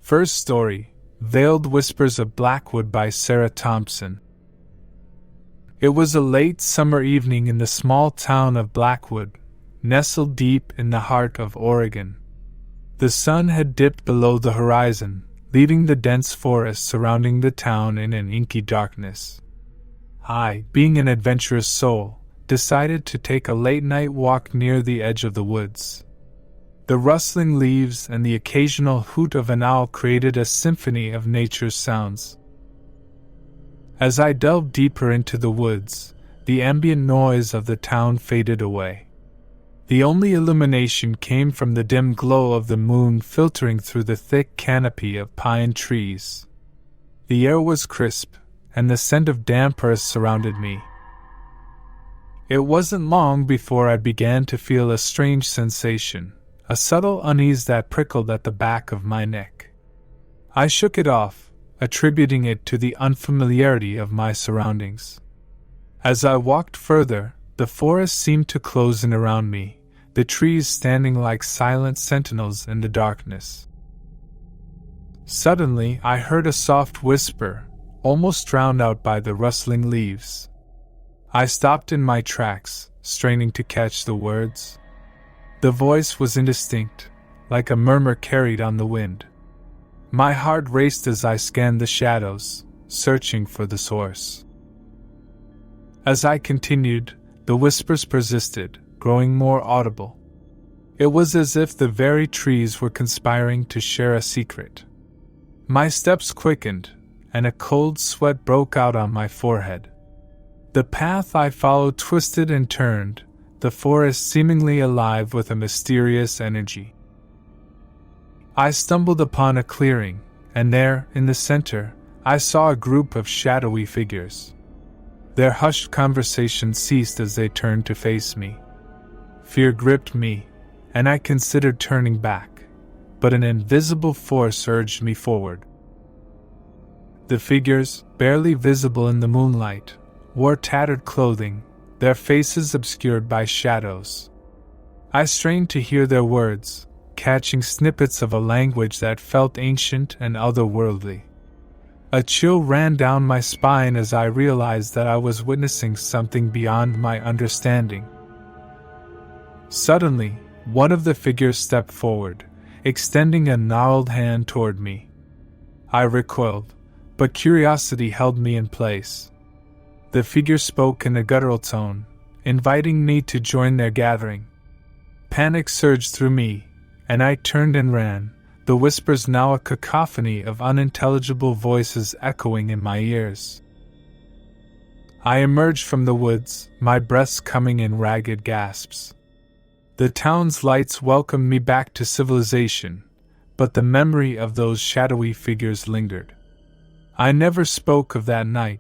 First story, Veiled Whispers of Blackwood by Sarah Thompson. It was a late summer evening in the small town of Blackwood, nestled deep in the heart of Oregon. The sun had dipped below the horizon, leaving the dense forest surrounding the town in an inky darkness. I, being an adventurous soul, decided to take a late-night walk near the edge of the woods. The rustling leaves and the occasional hoot of an owl created a symphony of nature's sounds. As I delved deeper into the woods, the ambient noise of the town faded away. The only illumination came from the dim glow of the moon filtering through the thick canopy of pine trees. The air was crisp, and the scent of damp earth surrounded me. It wasn't long before I began to feel a strange sensation, a subtle unease that prickled at the back of my neck. I shook it off, attributing it to the unfamiliarity of my surroundings. As I walked further, the forest seemed to close in around me, the trees standing like silent sentinels in the darkness. Suddenly, I heard a soft whisper, almost drowned out by the rustling leaves. I stopped in my tracks, straining to catch the words. The voice was indistinct, like a murmur carried on the wind. My heart raced as I scanned the shadows, searching for the source. As I continued, the whispers persisted, growing more audible. It was as if the very trees were conspiring to share a secret. My steps quickened, and a cold sweat broke out on my forehead. The path I followed twisted and turned, the forest seemingly alive with a mysterious energy. I stumbled upon a clearing, and there, in the center, I saw a group of shadowy figures. Their hushed conversation ceased as they turned to face me. Fear gripped me, and I considered turning back, but an invisible force urged me forward. The figures, barely visible in the moonlight, wore tattered clothing, their faces obscured by shadows. I strained to hear their words, catching snippets of a language that felt ancient and otherworldly. A chill ran down my spine as I realized that I was witnessing something beyond my understanding. Suddenly, one of the figures stepped forward, extending a gnarled hand toward me. I recoiled, but curiosity held me in place. The figure spoke in a guttural tone, inviting me to join their gathering. Panic surged through me, and I turned and ran, the whispers now a cacophony of unintelligible voices echoing in my ears. I emerged from the woods, my breath coming in ragged gasps. The town's lights welcomed me back to civilization, but the memory of those shadowy figures lingered. I never spoke of that night,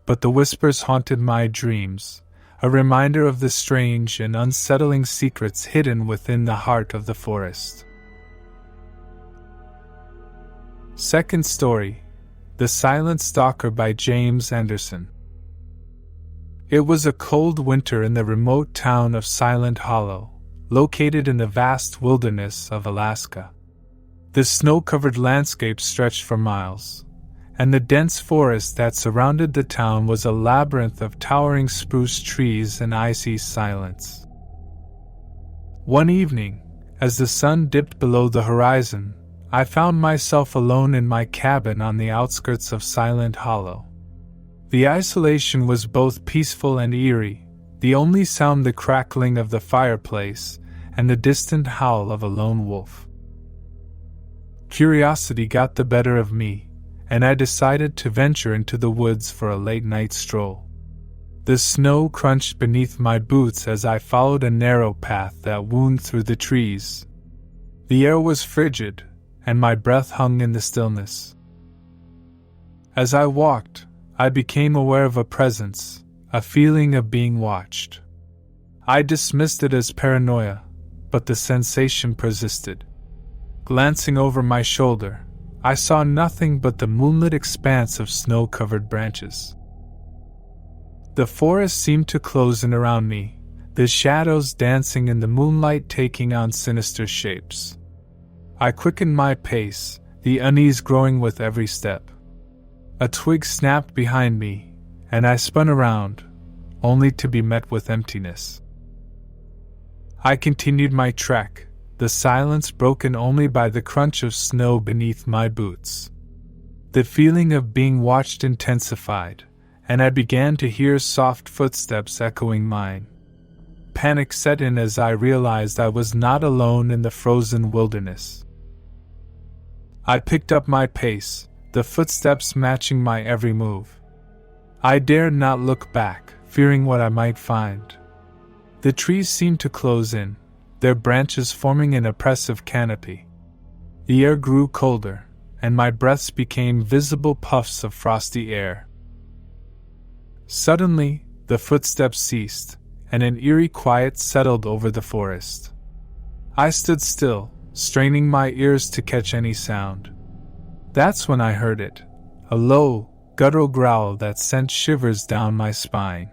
but the whispers haunted my dreams, a reminder of the strange and unsettling secrets hidden within the heart of the forest. Second story, The Silent Stalker by James Anderson. It was a cold winter in the remote town of Silent Hollow, located in the vast wilderness of Alaska. The snow-covered landscape stretched for miles, and the dense forest that surrounded the town was a labyrinth of towering spruce trees and icy silence. One evening, as the sun dipped below the horizon, I found myself alone in my cabin on the outskirts of Silent Hollow. The isolation was both peaceful and eerie, the only sound the crackling of the fireplace and the distant howl of a lone wolf. Curiosity got the better of me, and I decided to venture into the woods for a late-night stroll. The snow crunched beneath my boots as I followed a narrow path that wound through the trees. The air was frigid, and my breath hung in the stillness. As I walked, I became aware of a presence, a feeling of being watched. I dismissed it as paranoia, but the sensation persisted. Glancing over my shoulder, I saw nothing but the moonlit expanse of snow-covered branches. The forest seemed to close in around me, the shadows dancing in the moonlight taking on sinister shapes. I quickened my pace, the unease growing with every step. A twig snapped behind me, and I spun around, only to be met with emptiness. I continued my trek, the silence broken only by the crunch of snow beneath my boots. The feeling of being watched intensified, and I began to hear soft footsteps echoing mine. Panic set in as I realized I was not alone in the frozen wilderness. I picked up my pace, the footsteps matching my every move. I dared not look back, fearing what I might find. The trees seemed to close in, their branches forming an oppressive canopy. The air grew colder, and my breaths became visible puffs of frosty air. Suddenly, the footsteps ceased, and an eerie quiet settled over the forest. I stood still, straining my ears to catch any sound. That's when I heard it, a low, guttural growl that sent shivers down my spine.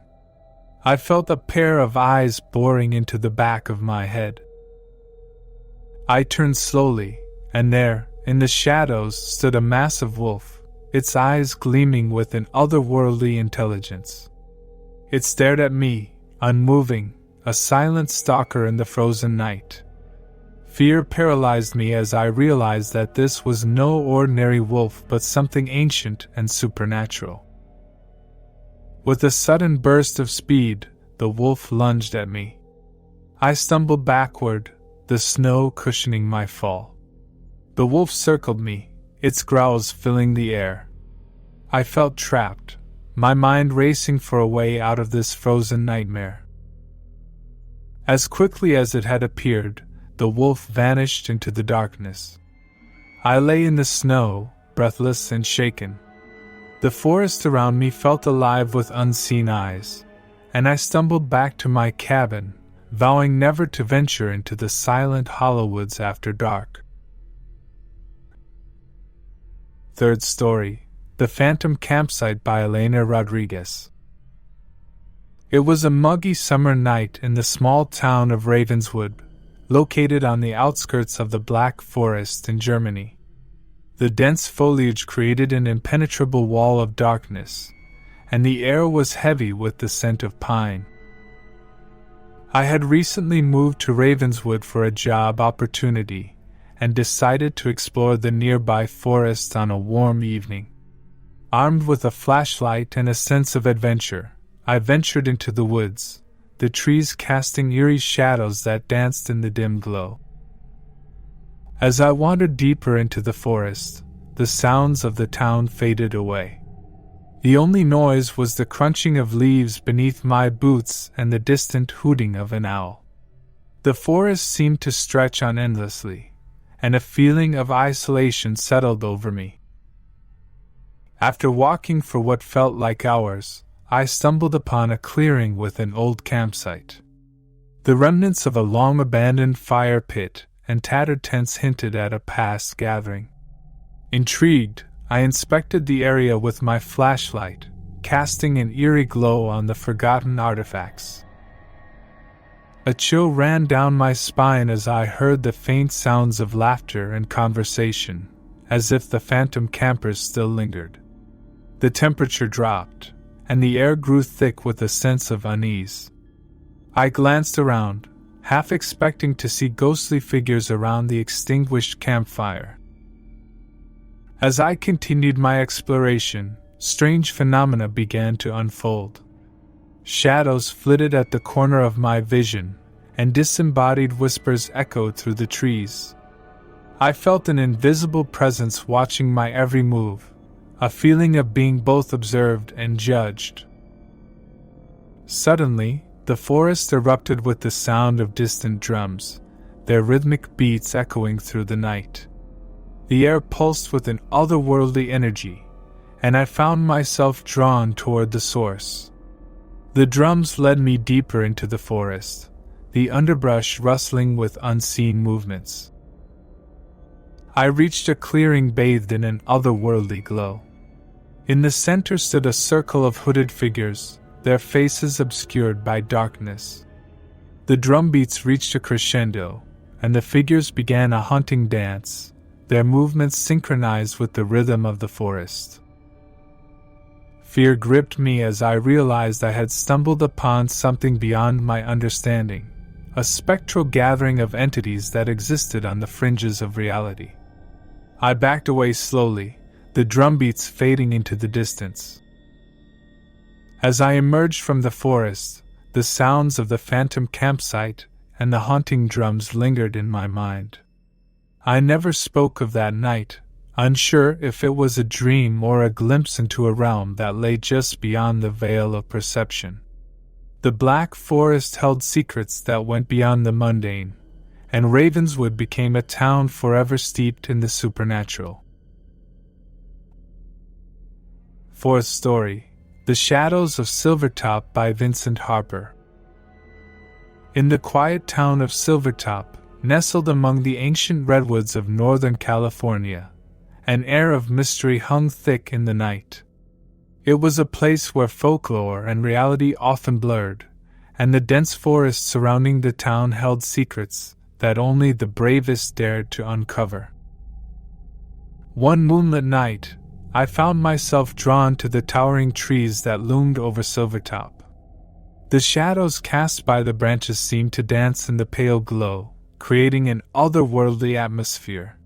I felt a pair of eyes boring into the back of my head. I turned slowly, and there, in the shadows, stood a massive wolf, its eyes gleaming with an otherworldly intelligence. It stared at me, unmoving, a silent stalker in the frozen night. Fear paralyzed me as I realized that this was no ordinary wolf but something ancient and supernatural. With a sudden burst of speed, the wolf lunged at me. I stumbled backward, the snow cushioning my fall. The wolf circled me, its growls filling the air. I felt trapped, my mind racing for a way out of this frozen nightmare. As quickly as it had appeared, the wolf vanished into the darkness. I lay in the snow, breathless and shaken. The forest around me felt alive with unseen eyes, and I stumbled back to my cabin, vowing never to venture into the silent hollow woods after dark. Third story, The Phantom Campsite by Elena Rodriguez. It was a muggy summer night in the small town of Ravenswood, located on the outskirts of the Black Forest in Germany. The dense foliage created an impenetrable wall of darkness, and the air was heavy with the scent of pine. I had recently moved to Ravenswood for a job opportunity, and decided to explore the nearby forest on a warm evening. Armed with a flashlight and a sense of adventure, I ventured into the woods, the trees casting eerie shadows that danced in the dim glow. As I wandered deeper into the forest, the sounds of the town faded away. The only noise was the crunching of leaves beneath my boots and the distant hooting of an owl. The forest seemed to stretch on endlessly, and a feeling of isolation settled over me. After walking for what felt like hours, I stumbled upon a clearing with an old campsite. The remnants of a long-abandoned fire pit and tattered tents hinted at a past gathering. Intrigued, I inspected the area with my flashlight, casting an eerie glow on the forgotten artifacts. A chill ran down my spine as I heard the faint sounds of laughter and conversation, as if the phantom campers still lingered. The temperature dropped, and the air grew thick with a sense of unease. I glanced around, half expecting to see ghostly figures around the extinguished campfire. As I continued my exploration, strange phenomena began to unfold. Shadows flitted at the corner of my vision, and disembodied whispers echoed through the trees. I felt an invisible presence watching my every move, a feeling of being both observed and judged. Suddenly, the forest erupted with the sound of distant drums, their rhythmic beats echoing through the night. The air pulsed with an otherworldly energy, and I found myself drawn toward the source. The drums led me deeper into the forest, the underbrush rustling with unseen movements. I reached a clearing bathed in an otherworldly glow. In the center stood a circle of hooded figures, their faces obscured by darkness. The drum beats reached a crescendo, and the figures began a haunting dance, their movements synchronized with the rhythm of the forest. Fear gripped me as I realized I had stumbled upon something beyond my understanding, a spectral gathering of entities that existed on the fringes of reality. I backed away slowly, the drumbeats fading into the distance. As I emerged from the forest, the sounds of the phantom campsite and the haunting drums lingered in my mind. I never spoke of that night, unsure if it was a dream or a glimpse into a realm that lay just beyond the veil of perception. The Black Forest held secrets that went beyond the mundane, and Ravenswood became a town forever steeped in the supernatural. Fourth story, The Shadows of Silvertop by Vincent Harper. In the quiet town of Silvertop, nestled among the ancient redwoods of Northern California, an air of mystery hung thick in the night. It was a place where folklore and reality often blurred, and the dense forest surrounding the town held secrets that only the bravest dared to uncover. One moonlit night, I found myself drawn to the towering trees that loomed over Silvertop. The shadows cast by the branches seemed to dance in the pale glow, creating an otherworldly atmosphere.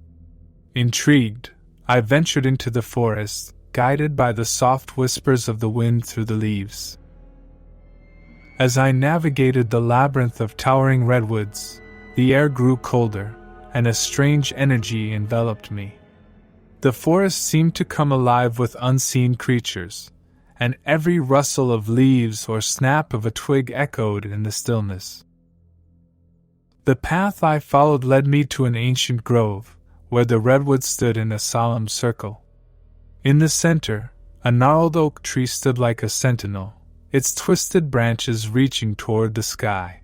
Intrigued, I ventured into the forest, guided by the soft whispers of the wind through the leaves. As I navigated the labyrinth of towering redwoods, the air grew colder, and a strange energy enveloped me. The forest seemed to come alive with unseen creatures, and every rustle of leaves or snap of a twig echoed in the stillness. The path I followed led me to an ancient grove, where the redwoods stood in a solemn circle. In the center, a gnarled oak tree stood like a sentinel, its twisted branches reaching toward the sky.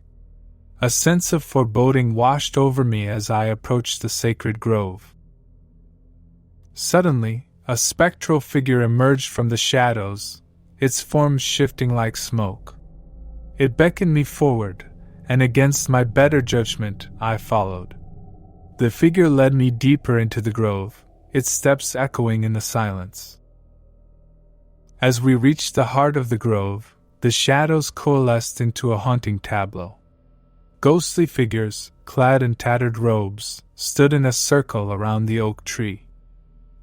A sense of foreboding washed over me as I approached the sacred grove. Suddenly, a spectral figure emerged from the shadows, its form shifting like smoke. It beckoned me forward, and against my better judgment, I followed. The figure led me deeper into the grove, its steps echoing in the silence. As we reached the heart of the grove, the shadows coalesced into a haunting tableau. Ghostly figures, clad in tattered robes, stood in a circle around the oak tree.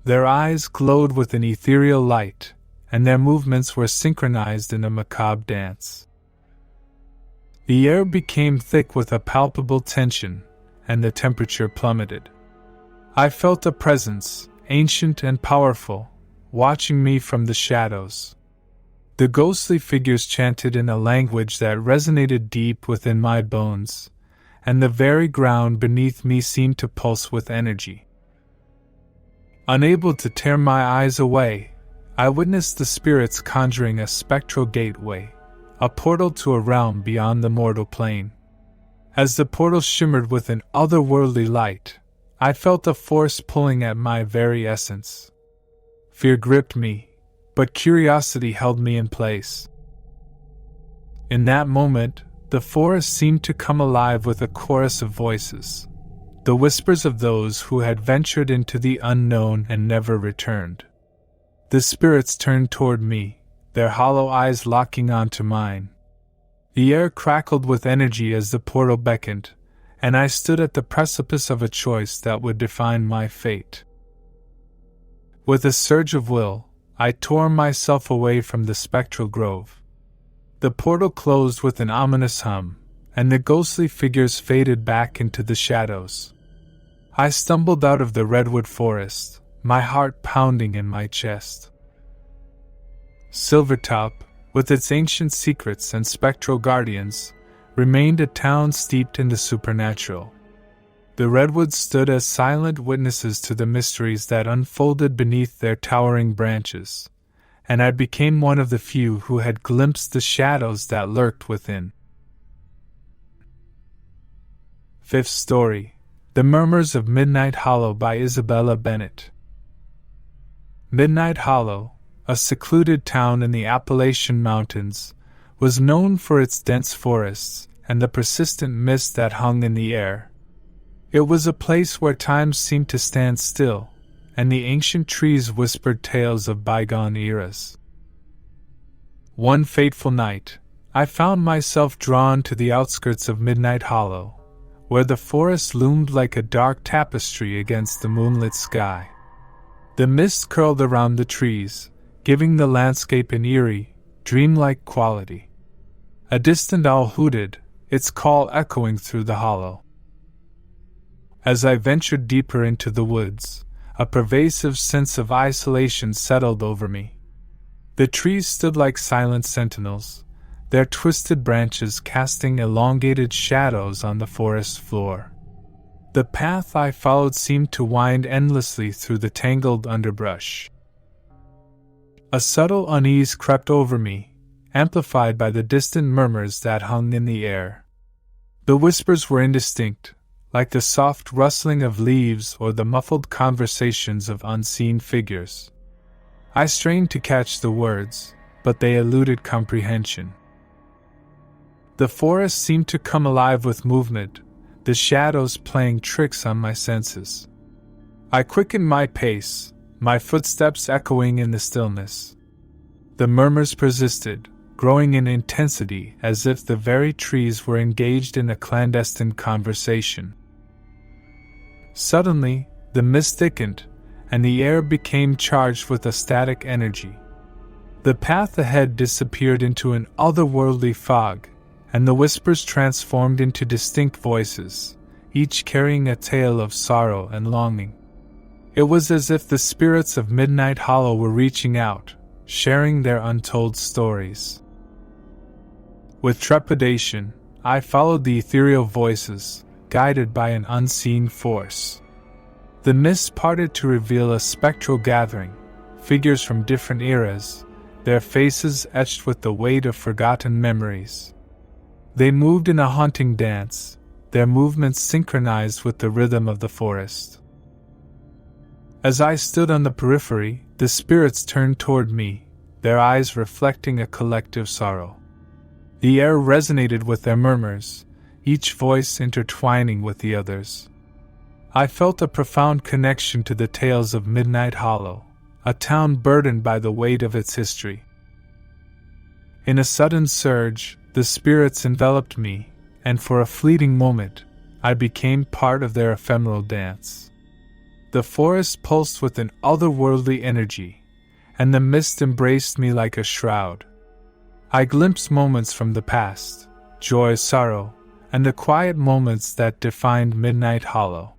Their eyes glowed with an ethereal light, and their movements were synchronized in a macabre dance. The air became thick with a palpable tension, and the temperature plummeted. I felt a presence, ancient and powerful, watching me from the shadows. The ghostly figures chanted in a language that resonated deep within my bones, and the very ground beneath me seemed to pulse with energy. Unable to tear my eyes away, I witnessed the spirits conjuring a spectral gateway, a portal to a realm beyond the mortal plane. As the portal shimmered with an otherworldly light, I felt a force pulling at my very essence. Fear gripped me, but curiosity held me in place. In that moment, the forest seemed to come alive with a chorus of voices, the whispers of those who had ventured into the unknown and never returned. The spirits turned toward me, their hollow eyes locking onto mine. The air crackled with energy as the portal beckoned, and I stood at the precipice of a choice that would define my fate. With a surge of will, I tore myself away from the spectral grove. The portal closed with an ominous hum, and the ghostly figures faded back into the shadows. I stumbled out of the redwood forest, my heart pounding in my chest. Silvertop, with its ancient secrets and spectral guardians, remained a town steeped in the supernatural. The redwoods stood as silent witnesses to the mysteries that unfolded beneath their towering branches, and I became one of the few who had glimpsed the shadows that lurked within. Fifth story, The Murmurs of Midnight Hollow by Isabella Bennett. Midnight Hollow, a secluded town in the Appalachian Mountains, was known for its dense forests and the persistent mist that hung in the air. It was a place where time seemed to stand still, and the ancient trees whispered tales of bygone eras. One fateful night, I found myself drawn to the outskirts of Midnight Hollow, where the forest loomed like a dark tapestry against the moonlit sky. The mist curled around the trees, giving the landscape an eerie, dreamlike quality. A distant owl hooted, its call echoing through the hollow. As I ventured deeper into the woods, a pervasive sense of isolation settled over me. The trees stood like silent sentinels, their twisted branches casting elongated shadows on the forest floor. The path I followed seemed to wind endlessly through the tangled underbrush. A subtle unease crept over me, amplified by the distant murmurs that hung in the air. The whispers were indistinct, like the soft rustling of leaves or the muffled conversations of unseen figures. I strained to catch the words, but they eluded comprehension. The forest seemed to come alive with movement, the shadows playing tricks on my senses. I quickened my pace, my footsteps echoing in the stillness. The murmurs persisted, growing in intensity as if the very trees were engaged in a clandestine conversation. Suddenly, the mist thickened, and the air became charged with a static energy. The path ahead disappeared into an otherworldly fog, and the whispers transformed into distinct voices, each carrying a tale of sorrow and longing. It was as if the spirits of Midnight Hollow were reaching out, sharing their untold stories. With trepidation, I followed the ethereal voices, guided by an unseen force. The mist parted to reveal a spectral gathering, figures from different eras, their faces etched with the weight of forgotten memories. They moved in a haunting dance, their movements synchronized with the rhythm of the forest. As I stood on the periphery, the spirits turned toward me, their eyes reflecting a collective sorrow. The air resonated with their murmurs, each voice intertwining with the others. I felt a profound connection to the tales of Midnight Hollow, a town burdened by the weight of its history. In a sudden surge, the spirits enveloped me, and for a fleeting moment, I became part of their ephemeral dance. The forest pulsed with an otherworldly energy, and the mist embraced me like a shroud. I glimpsed moments from the past, joy, sorrow, and the quiet moments that defined Midnight Hollow.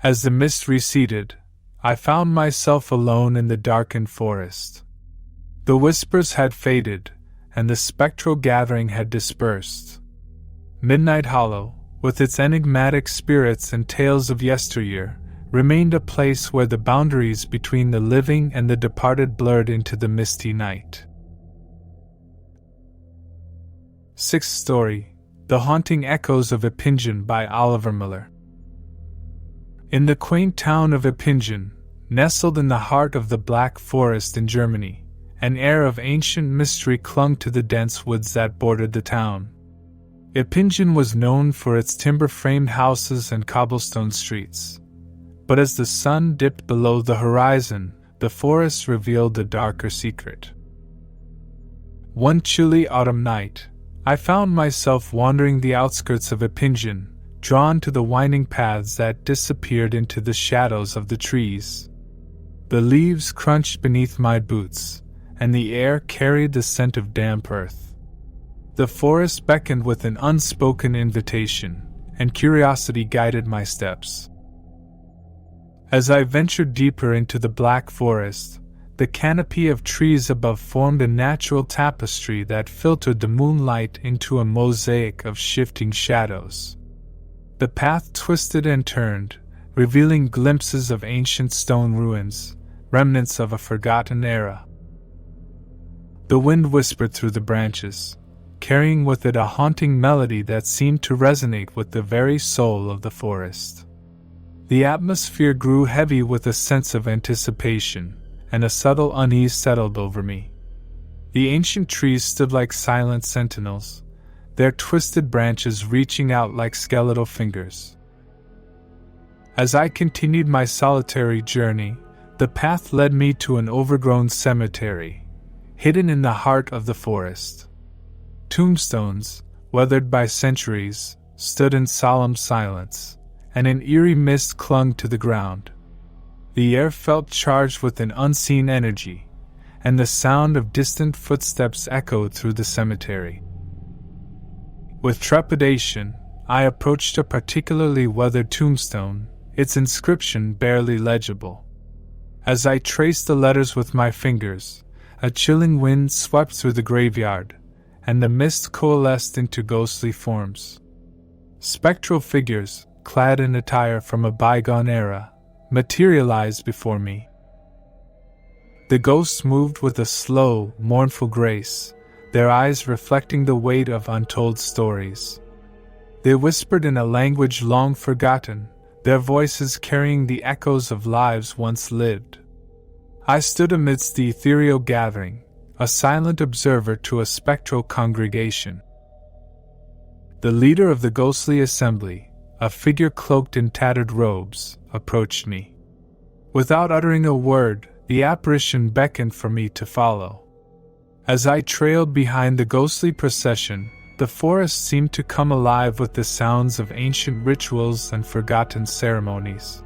As the mist receded, I found myself alone in the darkened forest. The whispers had faded, and the spectral gathering had dispersed. Midnight Hollow, with its enigmatic spirits and tales of yesteryear, remained a place where the boundaries between the living and the departed blurred into the misty night. Sixth story, The Haunting Echoes of Eppingen by Oliver Miller. In the quaint town of Eppingen, nestled in the heart of the Black Forest in Germany, an air of ancient mystery clung to the dense woods that bordered the town. Eppingen was known for its timber-framed houses and cobblestone streets. But as the sun dipped below the horizon, the forest revealed a darker secret. One chilly autumn night, I found myself wandering the outskirts of Eppingen, drawn to the winding paths that disappeared into the shadows of the trees. The leaves crunched beneath my boots, and the air carried the scent of damp earth. The forest beckoned with an unspoken invitation, and curiosity guided my steps. As I ventured deeper into the Black Forest, the canopy of trees above formed a natural tapestry that filtered the moonlight into a mosaic of shifting shadows. The path twisted and turned, revealing glimpses of ancient stone ruins, remnants of a forgotten era. The wind whispered through the branches, carrying with it a haunting melody that seemed to resonate with the very soul of the forest. The atmosphere grew heavy with a sense of anticipation, and a subtle unease settled over me. The ancient trees stood like silent sentinels, their twisted branches reaching out like skeletal fingers. As I continued my solitary journey, the path led me to an overgrown cemetery, hidden in the heart of the forest. Tombstones, weathered by centuries, stood in solemn silence, and an eerie mist clung to the ground. The air felt charged with an unseen energy, and the sound of distant footsteps echoed through the cemetery. With trepidation, I approached a particularly weathered tombstone, its inscription barely legible. As I traced the letters with my fingers, a chilling wind swept through the graveyard, and the mist coalesced into ghostly forms. Spectral figures, clad in attire from a bygone era, materialized before me. The ghosts moved with a slow, mournful grace, their eyes reflecting the weight of untold stories. They whispered in a language long forgotten, their voices carrying the echoes of lives once lived. I stood amidst the ethereal gathering, a silent observer to a spectral congregation. The leader of the ghostly assembly, a figure cloaked in tattered robes, approached me. Without uttering a word, the apparition beckoned for me to follow. As I trailed behind the ghostly procession, the forest seemed to come alive with the sounds of ancient rituals and forgotten ceremonies.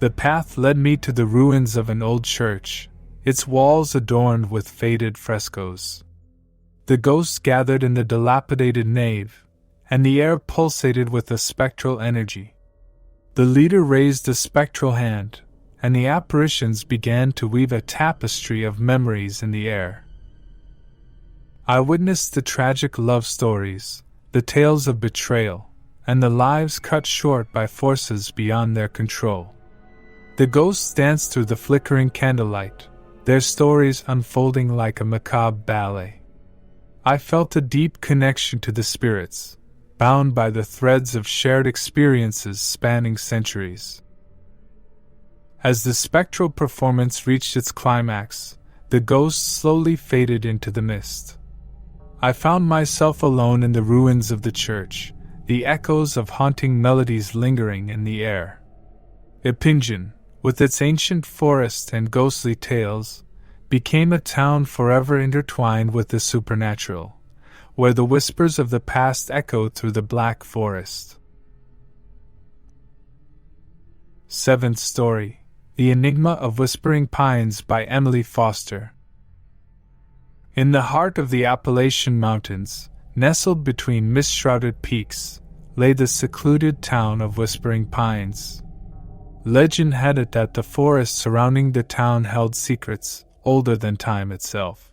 The path led me to the ruins of an old church, its walls adorned with faded frescoes. The ghosts gathered in the dilapidated nave, and the air pulsated with a spectral energy. The leader raised a spectral hand, and the apparitions began to weave a tapestry of memories in the air. I witnessed the tragic love stories, the tales of betrayal, and the lives cut short by forces beyond their control. The ghosts danced through the flickering candlelight, their stories unfolding like a macabre ballet. I felt a deep connection to the spirits, bound by the threads of shared experiences spanning centuries. As the spectral performance reached its climax, the ghosts slowly faded into the mist. I found myself alone in the ruins of the church, the echoes of haunting melodies lingering in the air. Epingen, with its ancient forest and ghostly tales, became a town forever intertwined with the supernatural, where the whispers of the past echoed through the black forest. Seventh story, The Enigma of Whispering Pines by Emily Foster. In the heart of the Appalachian Mountains, nestled between mist-shrouded peaks, lay the secluded town of Whispering Pines. Legend had it that the forest surrounding the town held secrets older than time itself.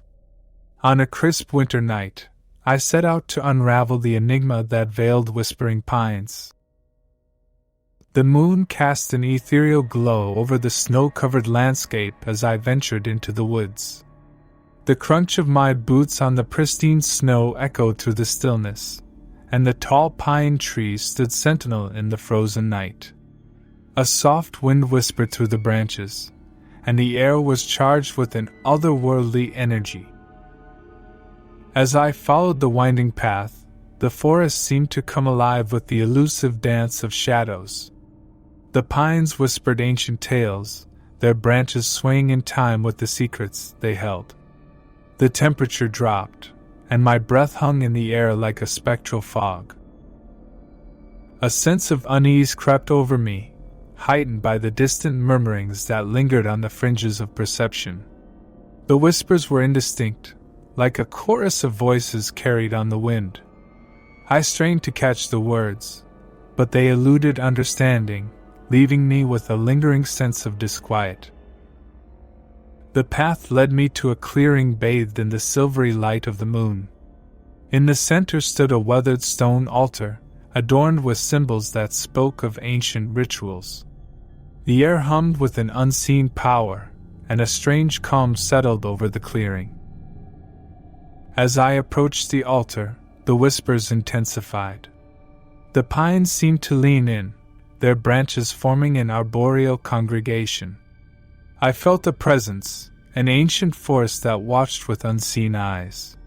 On a crisp winter night, I set out to unravel the enigma that veiled Whispering Pines. The moon cast an ethereal glow over the snow-covered landscape as I ventured into the woods. The crunch of my boots on the pristine snow echoed through the stillness, and the tall pine trees stood sentinel in the frozen night. A soft wind whispered through the branches, and the air was charged with an otherworldly energy. As I followed the winding path, the forest seemed to come alive with the elusive dance of shadows. The pines whispered ancient tales, their branches swaying in time with the secrets they held. The temperature dropped, and my breath hung in the air like a spectral fog. A sense of unease crept over me, heightened by the distant murmurings that lingered on the fringes of perception. The whispers were indistinct, like a chorus of voices carried on the wind. I strained to catch the words, but they eluded understanding, leaving me with a lingering sense of disquiet. The path led me to a clearing bathed in the silvery light of the moon. In the center stood a weathered stone altar, adorned with symbols that spoke of ancient rituals. The air hummed with an unseen power, and a strange calm settled over the clearing. As I approached the altar, the whispers intensified. The pines seemed to lean in, their branches forming an arboreal congregation. I felt a presence, an ancient force that watched with unseen eyes.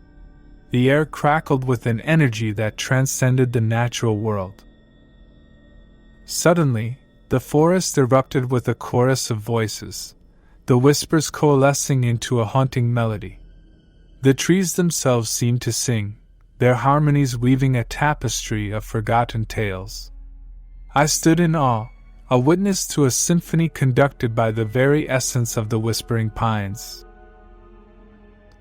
The air crackled with an energy that transcended the natural world. Suddenly, the forest erupted with a chorus of voices, the whispers coalescing into a haunting melody. The trees themselves seemed to sing, their harmonies weaving a tapestry of forgotten tales. I stood in awe, a witness to a symphony conducted by the very essence of the whispering pines.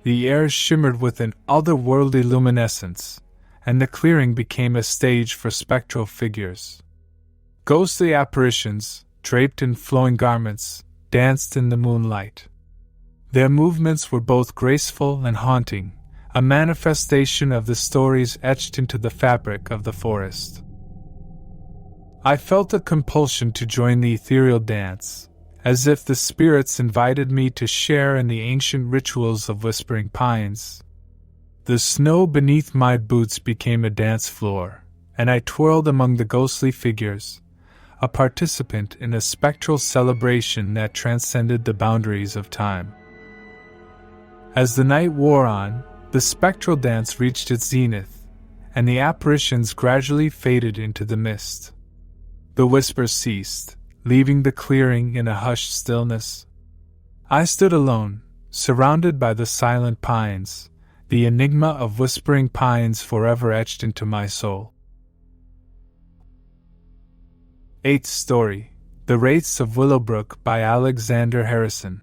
The air shimmered with an otherworldly luminescence, and the clearing became a stage for spectral figures. Ghostly apparitions, draped in flowing garments, danced in the moonlight. Their movements were both graceful and haunting, a manifestation of the stories etched into the fabric of the forest. I felt a compulsion to join the ethereal dance, as if the spirits invited me to share in the ancient rituals of whispering pines. The snow beneath my boots became a dance floor, and I twirled among the ghostly figures, a participant in a spectral celebration that transcended the boundaries of time. As the night wore on, the spectral dance reached its zenith, and the apparitions gradually faded into the mist. The whispers ceased, leaving the clearing in a hushed stillness. I stood alone, surrounded by the silent pines, the enigma of whispering pines forever etched into my soul. 8th story, The Wraiths of Willowbrook by Alexander Harrison.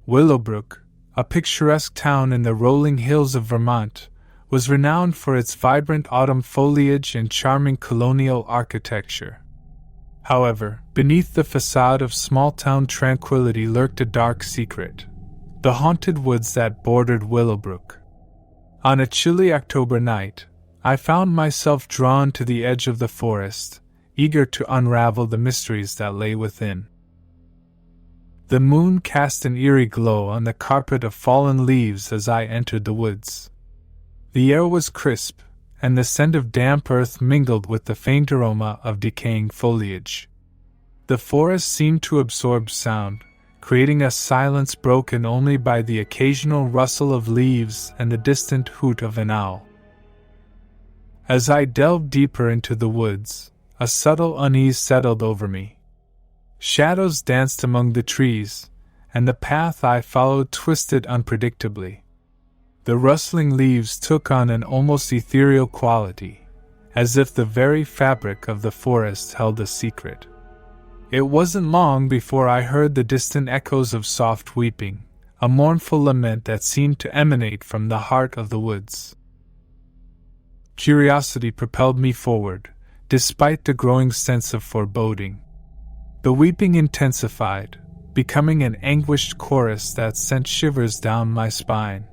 Willowbrook, a picturesque town in the rolling hills of Vermont, was renowned for its vibrant autumn foliage and charming colonial architecture. However, beneath the facade of small-town tranquility lurked a dark secret: the haunted woods that bordered Willowbrook. On a chilly October night, I found myself drawn to the edge of the forest, eager to unravel the mysteries that lay within. The moon cast an eerie glow on the carpet of fallen leaves as I entered the woods. The air was crisp, and the scent of damp earth mingled with the faint aroma of decaying foliage. The forest seemed to absorb sound, creating a silence broken only by the occasional rustle of leaves and the distant hoot of an owl. As I delved deeper into the woods, a subtle unease settled over me. Shadows danced among the trees, and the path I followed twisted unpredictably. The rustling leaves took on an almost ethereal quality, as if the very fabric of the forest held a secret. It wasn't long before I heard the distant echoes of soft weeping, a mournful lament that seemed to emanate from the heart of the woods. Curiosity propelled me forward, despite the growing sense of foreboding. The weeping intensified, becoming an anguished chorus that sent shivers down my spine.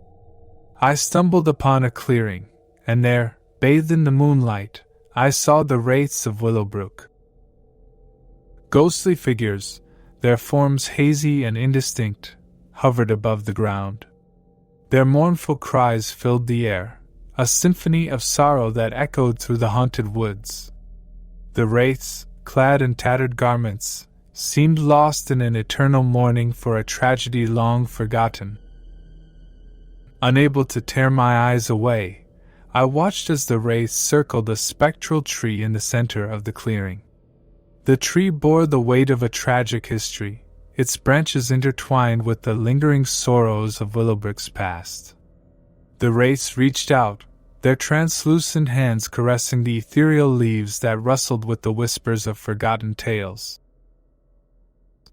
I stumbled upon a clearing, and there, bathed in the moonlight, I saw the wraiths of Willowbrook. Ghostly figures, their forms hazy and indistinct, hovered above the ground. Their mournful cries filled the air, a symphony of sorrow that echoed through the haunted woods. The wraiths, clad in tattered garments, seemed lost in an eternal mourning for a tragedy long forgotten. Unable to tear my eyes away, I watched as the wraiths circled a spectral tree in the center of the clearing. The tree bore the weight of a tragic history, its branches intertwined with the lingering sorrows of Willowbrook's past. The wraiths reached out, their translucent hands caressing the ethereal leaves that rustled with the whispers of forgotten tales.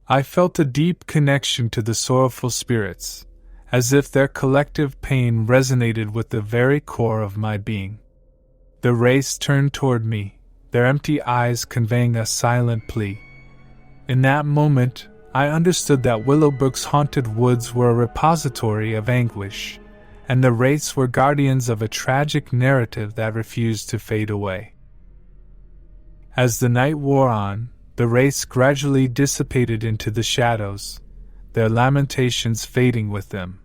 I felt a deep connection to the sorrowful spirits, as if their collective pain resonated with the very core of my being. The wraiths turned toward me, their empty eyes conveying a silent plea. In that moment, I understood that Willowbrook's haunted woods were a repository of anguish, and the wraiths were guardians of a tragic narrative that refused to fade away. As the night wore on, the wraiths gradually dissipated into the shadows, their lamentations fading with them.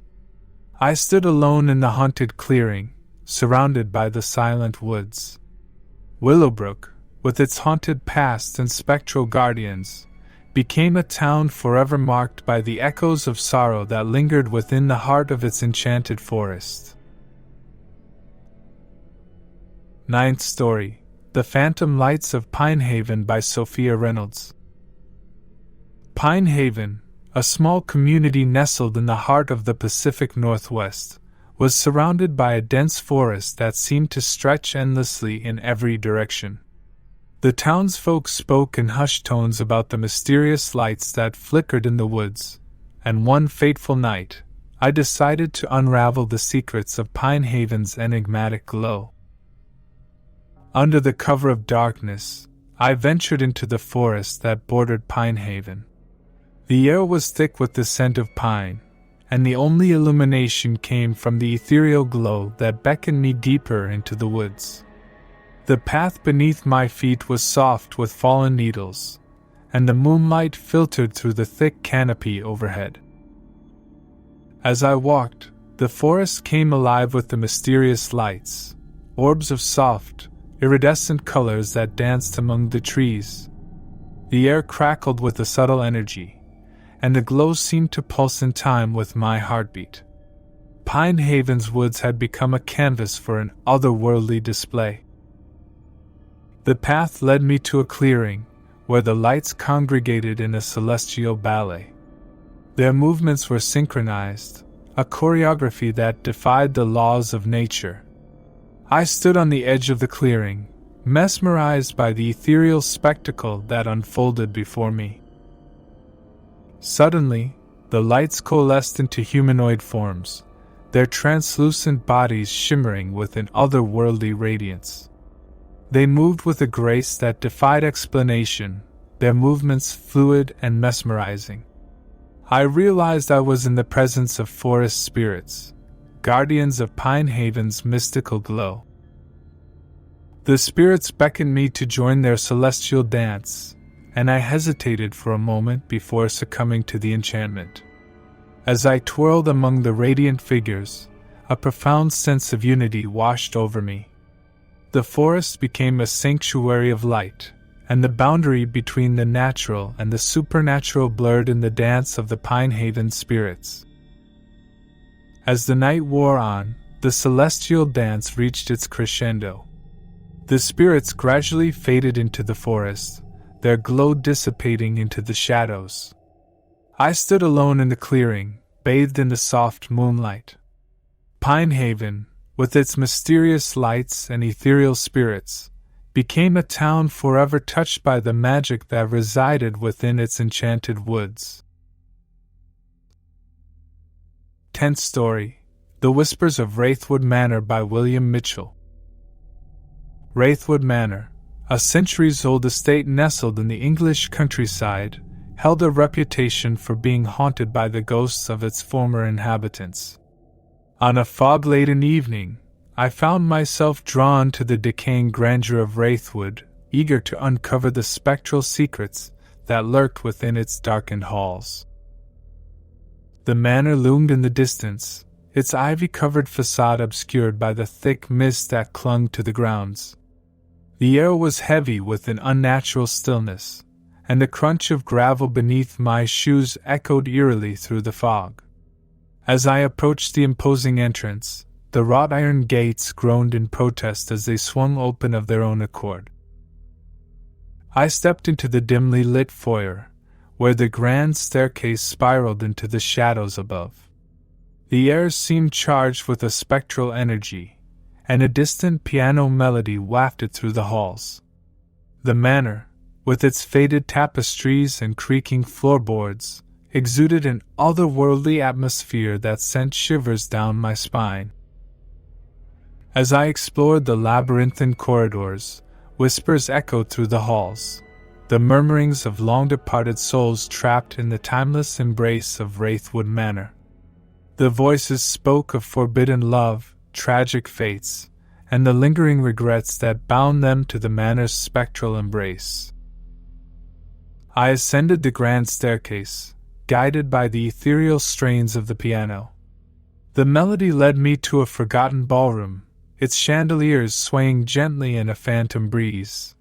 I stood alone in the haunted clearing, surrounded by the silent woods. Willowbrook, with its haunted past and spectral guardians, became a town forever marked by the echoes of sorrow that lingered within the heart of its enchanted forest. 9th story, The The Phantom Lights of Pine Haven by Sophia Reynolds. Pine Haven, a small community nestled in the heart of the Pacific Northwest, was surrounded by a dense forest that seemed to stretch endlessly in every direction. The townsfolk spoke in hushed tones about the mysterious lights that flickered in the woods, and one fateful night, I decided to unravel the secrets of Pine Haven's enigmatic glow. Under the cover of darkness, I ventured into the forest that bordered Pine Haven. The air was thick with the scent of pine, and the only illumination came from the ethereal glow that beckoned me deeper into the woods. The path beneath my feet was soft with fallen needles, and the moonlight filtered through the thick canopy overhead. As I walked, the forest came alive with the mysterious lights, orbs of soft, iridescent colors that danced among the trees. The air crackled with a subtle energy, and the glow seemed to pulse in time with my heartbeat. Pine Haven's woods had become a canvas for an otherworldly display. The path led me to a clearing, where the lights congregated in a celestial ballet. Their movements were synchronized, a choreography that defied the laws of nature. I stood on the edge of the clearing, mesmerized by the ethereal spectacle that unfolded before me. Suddenly, the lights coalesced into humanoid forms, their translucent bodies shimmering with an otherworldly radiance. They moved with a grace that defied explanation, their movements fluid and mesmerizing. I realized I was in the presence of forest spirits, guardians of Pine Haven's mystical glow. The spirits beckoned me to join their celestial dance, and I hesitated for a moment before succumbing to the enchantment. As I twirled among the radiant figures, a profound sense of unity washed over me. The forest became a sanctuary of light, and the boundary between the natural and the supernatural blurred in the dance of the Pine Haven spirits. As the night wore on, the celestial dance reached its crescendo. The spirits gradually faded into the forest, their glow dissipating into the shadows. I stood alone in the clearing, bathed in the soft moonlight. Pine Haven, with its mysterious lights and ethereal spirits, became a town forever touched by the magic that resided within its enchanted woods. 10th story, The Whispers of Wraithwood Manor by William Mitchell. Wraithwood Manor, a centuries-old estate nestled in the English countryside, held a reputation for being haunted by the ghosts of its former inhabitants. On a fog-laden evening, I found myself drawn to the decaying grandeur of Wraithwood, eager to uncover the spectral secrets that lurked within its darkened halls. The manor loomed in the distance, its ivy-covered facade obscured by the thick mist that clung to the grounds. The air was heavy with an unnatural stillness, and the crunch of gravel beneath my shoes echoed eerily through the fog. As I approached the imposing entrance, the wrought iron gates groaned in protest as they swung open of their own accord. I stepped into the dimly lit foyer, where the grand staircase spiraled into the shadows above. The air seemed charged with a spectral energy, and a distant piano melody wafted through the halls. The manor, with its faded tapestries and creaking floorboards, exuded an otherworldly atmosphere that sent shivers down my spine. As I explored the labyrinthine corridors, whispers echoed through the halls, the murmurings of long-departed souls trapped in the timeless embrace of Wraithwood Manor. The voices spoke of forbidden love, tragic fates, and the lingering regrets that bound them to the manor's spectral embrace. I ascended the grand staircase, guided by the ethereal strains of the piano. The melody led me to a forgotten ballroom, its chandeliers swaying gently in a phantom breeze.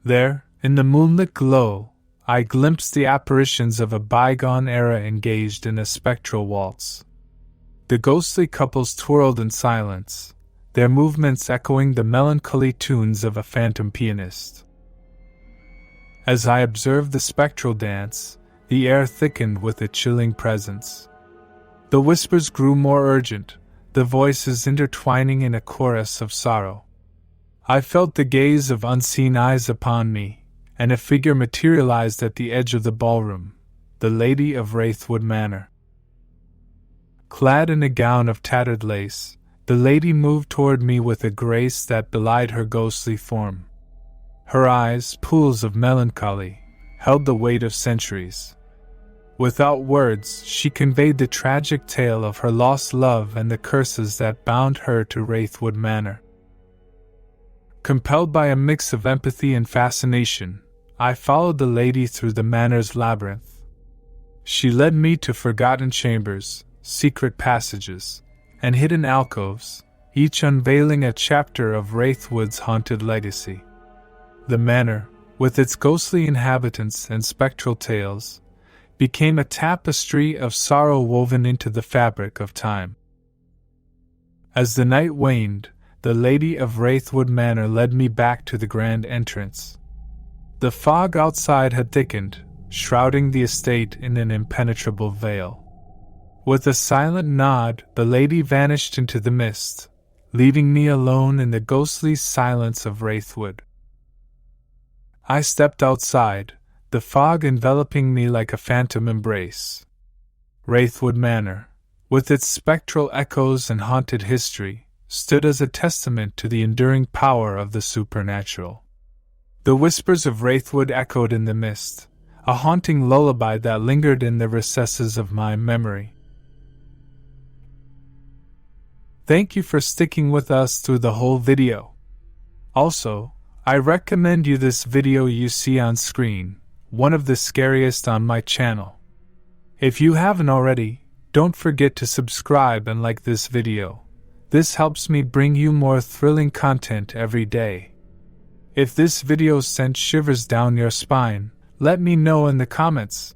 There, in the moonlit glow, I glimpsed the apparitions of a bygone era engaged in a spectral waltz. The ghostly couples twirled in silence, their movements echoing the melancholy tunes of a phantom pianist. As I observed the spectral dance, the air thickened with a chilling presence. The whispers grew more urgent, the voices intertwining in a chorus of sorrow. I felt the gaze of unseen eyes upon me, and a figure materialized at the edge of the ballroom, the Lady of Wraithwood Manor. Clad in a gown of tattered lace, the lady moved toward me with a grace that belied her ghostly form. Her eyes, pools of melancholy, held the weight of centuries. Without words, she conveyed the tragic tale of her lost love and the curses that bound her to Wraithwood Manor. Compelled by a mix of empathy and fascination, I followed the lady through the manor's labyrinth. She led me to forgotten chambers, secret passages, and hidden alcoves, each unveiling a chapter of Wraithwood's haunted legacy. The manor, with its ghostly inhabitants and spectral tales, became a tapestry of sorrow woven into the fabric of time. As the night waned, the Lady of Wraithwood Manor led me back to the grand entrance. The fog outside had thickened, shrouding the estate in an impenetrable veil. With a silent nod, the lady vanished into the mist, leaving me alone in the ghostly silence of Wraithwood. I stepped outside, the fog enveloping me like a phantom embrace. Wraithwood Manor, with its spectral echoes and haunted history, stood as a testament to the enduring power of the supernatural. The whispers of Wraithwood echoed in the mist, a haunting lullaby that lingered in the recesses of my memory. Thank you for sticking with us through the whole video. Also, I recommend you this video you see on screen, one of the scariest on my channel. If you haven't already, don't forget to subscribe and like this video. This helps me bring you more thrilling content every day. If this video sent shivers down your spine, let me know in the comments.